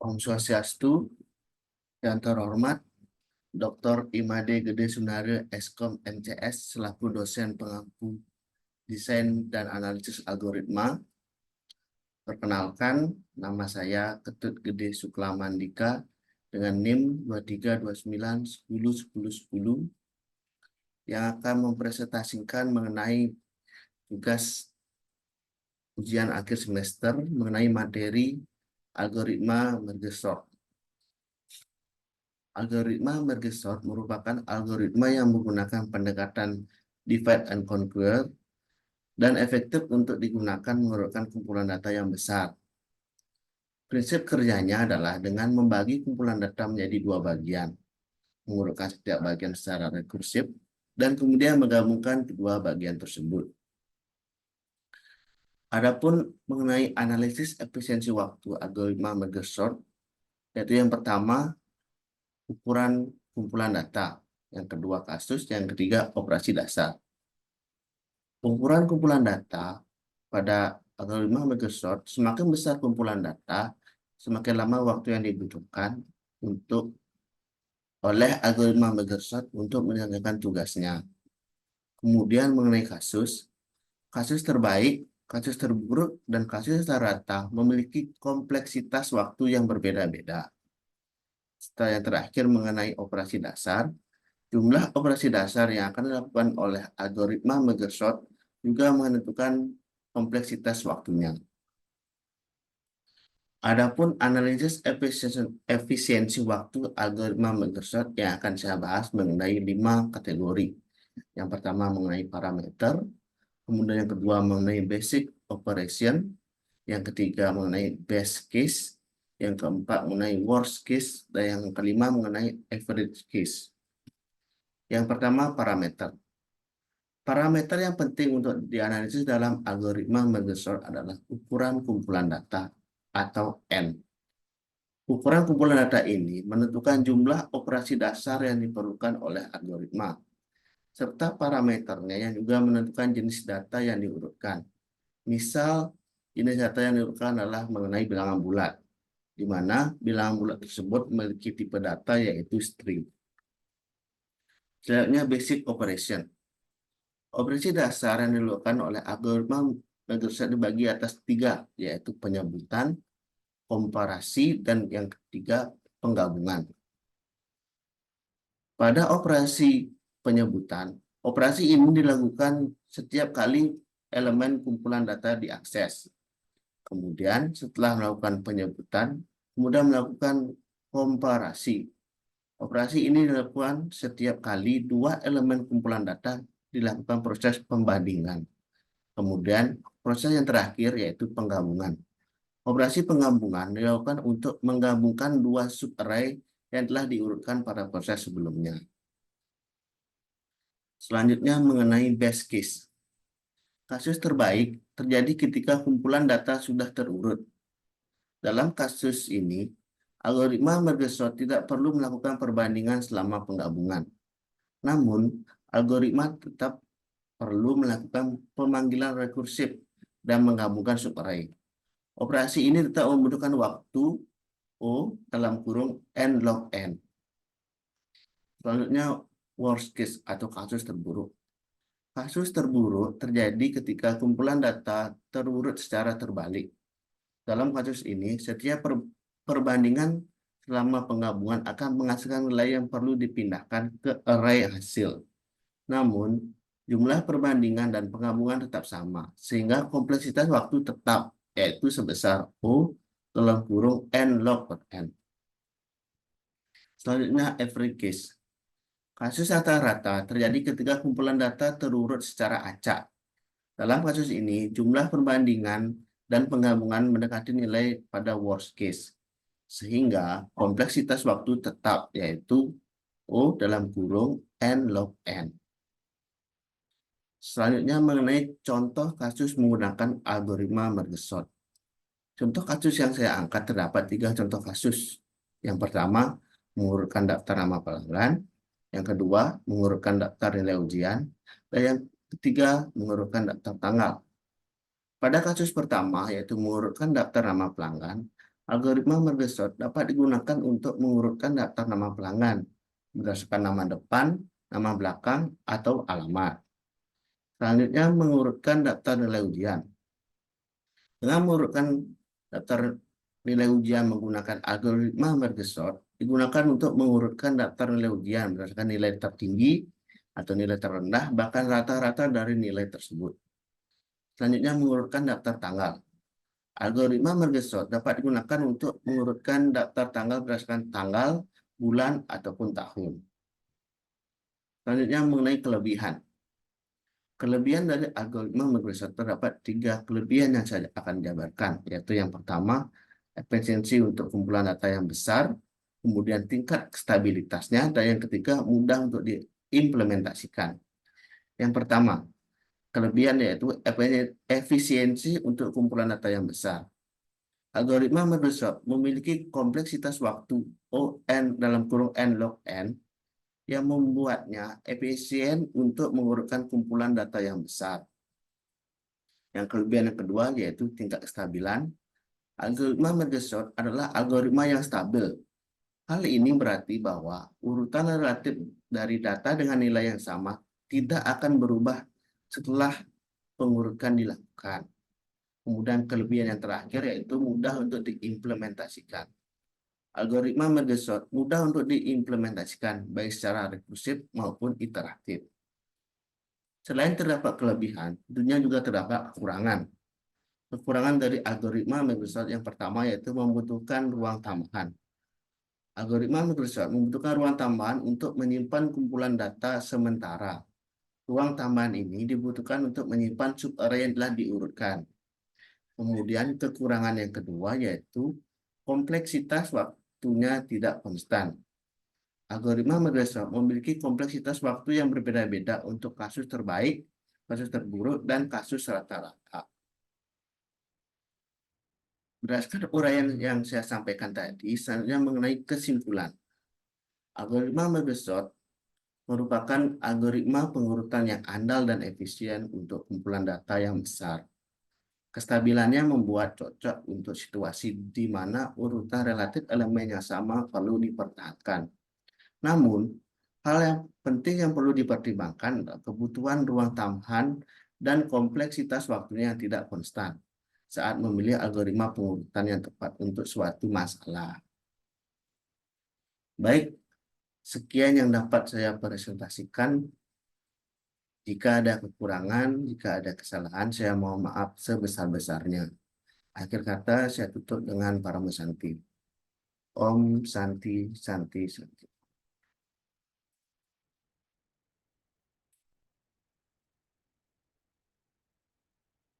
Om Swastiastu, yang terhormat Dr. Imade Gede Sunaryo, Eskom MCS, selaku dosen pengampu desain dan analisis algoritma. Perkenalkan, nama saya Ketut Gede Suklamandika dengan NIM 2329101010 yang akan mempresentasikan mengenai tugas ujian akhir semester mengenai materi algoritma merge sort. Algoritma merge sort merupakan algoritma yang menggunakan pendekatan divide and conquer dan efektif untuk digunakan mengurutkan kumpulan data yang besar. Prinsip kerjanya adalah dengan membagi kumpulan data menjadi dua bagian, mengurutkan setiap bagian secara rekursif, dan kemudian menggabungkan kedua bagian tersebut. Adapun mengenai analisis efisiensi waktu algoritma merge sort, yaitu yang pertama, ukuran kumpulan data, yang kedua kasus, yang ketiga operasi dasar. Ukuran kumpulan data pada algoritma merge sort, semakin besar kumpulan data, semakin lama waktu yang dibutuhkan oleh algoritma merge sort untuk menyelesaikan tugasnya. Kemudian mengenai kasus terbaik, kasus terburuk, dan kasus rata-rata memiliki kompleksitas waktu yang berbeda-beda. Setelah yang terakhir mengenai operasi dasar, jumlah operasi dasar yang akan dilakukan oleh algoritma merge sort juga menentukan kompleksitas waktunya. Adapun analisis efisiensi waktu algoritma merge sort yang akan saya bahas mengenai 5 kategori. Yang pertama mengenai parameter, kemudian yang kedua mengenai basic operation, yang ketiga mengenai best case, yang keempat mengenai worst case, dan yang kelima mengenai average case. Yang pertama parameter. Parameter yang penting untuk dianalisis dalam algoritma merge sort adalah ukuran kumpulan data atau N. Ukuran kumpulan data ini menentukan jumlah operasi dasar yang diperlukan oleh algoritma, serta parameternya yang juga menentukan jenis data yang diurutkan. Misal, jenis data yang diurutkan adalah mengenai bilangan bulat, di mana bilangan bulat tersebut memiliki tipe data yaitu string. Selanjutnya, basic operation. Operasi dasar yang dilakukan oleh algoritma merge sort dibagi atas 3, yaitu penyebutan, komparasi, dan yang ketiga penggabungan. Pada operasi penyebutan, operasi ini dilakukan setiap kali elemen kumpulan data diakses. Kemudian setelah melakukan penyebutan, kemudian melakukan komparasi. Operasi ini dilakukan setiap kali 2 elemen kumpulan data dilakukan proses pembandingan. Kemudian proses yang terakhir yaitu penggabungan. Operasi penggabungan dilakukan untuk menggabungkan 2 subarray yang telah diurutkan pada proses sebelumnya. Selanjutnya mengenai best case. Kasus terbaik terjadi ketika kumpulan data sudah terurut. Dalam kasus ini, algoritma merge sort tidak perlu melakukan perbandingan selama penggabungan. Namun, algoritma tetap perlu melakukan pemanggilan rekursif dan menggabungkan subarray. Operasi ini tetap membutuhkan waktu O dalam kurung N log N. Selanjutnya, worst case atau kasus terburuk. Kasus terburuk terjadi ketika kumpulan data terurut secara terbalik. Dalam kasus ini, setiap perbandingan selama penggabungan akan menghasilkan nilai yang perlu dipindahkan ke array hasil. Namun, jumlah perbandingan dan penggabungan tetap sama, sehingga kompleksitas waktu tetap, yaitu sebesar O dalam kurung N log N. Selanjutnya, average case. Kasus rata-rata terjadi ketika kumpulan data terurut secara acak. Dalam kasus ini, jumlah perbandingan dan penggabungan mendekati nilai pada worst case, sehingga kompleksitas waktu tetap, yaitu O dalam kurung N log N. Selanjutnya mengenai contoh kasus menggunakan algoritma merge sort. Contoh kasus yang saya angkat terdapat 3 contoh kasus. Yang pertama, mengurutkan daftar nama pelanggan. Yang kedua, mengurutkan daftar nilai ujian. Dan yang ketiga, mengurutkan daftar tanggal. Pada kasus pertama, yaitu mengurutkan daftar nama pelanggan, Algoritma merge sort dapat digunakan untuk mengurutkan daftar nama pelanggan berdasarkan nama depan, nama belakang, atau alamat. Selanjutnya, mengurutkan daftar nilai ujian. Dengan mengurutkan daftar nilai ujian menggunakan algoritma merge sort, digunakan untuk mengurutkan daftar nilai ujian berdasarkan nilai tertinggi atau nilai terendah, bahkan rata-rata dari nilai tersebut. Selanjutnya, mengurutkan daftar tanggal. Algoritma merge sort dapat digunakan untuk mengurutkan daftar tanggal berdasarkan tanggal, bulan, ataupun tahun. Selanjutnya, mengenai kelebihan. Kelebihan dari algoritma merge sort terdapat 3 kelebihan yang saya akan jabarkan, yaitu yang pertama, efisiensi untuk kumpulan data yang besar, kemudian tingkat stabilitasnya, dan yang ketiga, mudah untuk diimplementasikan. Yang pertama, kelebihan yaitu efisiensi untuk kumpulan data yang besar. Algoritma merge sort memiliki kompleksitas waktu (ON) dalam kurung N log N yang membuatnya efisien untuk mengurutkan kumpulan data yang besar. Yang kelebihan yang kedua yaitu tingkat kestabilan. Algoritma merge sort adalah algoritma yang stabil. Hal ini berarti bahwa urutan relatif dari data dengan nilai yang sama tidak akan berubah setelah pengurutan dilakukan. Kemudian kelebihan yang terakhir yaitu mudah untuk diimplementasikan. Algoritma merge sort mudah untuk diimplementasikan baik secara rekursif maupun iteratif. Selain terdapat kelebihan, tentunya juga terdapat kekurangan. Kekurangan dari algoritma merge sort yang pertama yaitu membutuhkan ruang tambahan. Algoritma merge sort membutuhkan ruang tambahan untuk menyimpan kumpulan data sementara. Ruang tambahan ini dibutuhkan untuk menyimpan subarray yang telah diurutkan. Kemudian kekurangan yang kedua yaitu kompleksitas waktunya tidak konstan. Algoritma merge sort memiliki kompleksitas waktu yang berbeda-beda untuk kasus terbaik, kasus terburuk, dan kasus rata-rata. Berdasarkan uraian yang saya sampaikan tadi, selanjutnya mengenai kesimpulan. Algoritma merge sort merupakan algoritma pengurutan yang andal dan efisien untuk kumpulan data yang besar. Kestabilannya membuat cocok untuk situasi di mana urutan relatif elemen yang sama perlu dipertahankan. Namun, hal yang penting yang perlu dipertimbangkan adalah kebutuhan ruang tambahan dan kompleksitas waktunya yang tidak konstan saat memilih algoritma pengurutan yang tepat untuk suatu masalah. Baik, sekian yang dapat saya presentasikan. Jika ada kekurangan, jika ada kesalahan, saya mohon maaf sebesar-besarnya. Akhir kata, saya tutup dengan para Santi. Om Santi, Santi, Santi.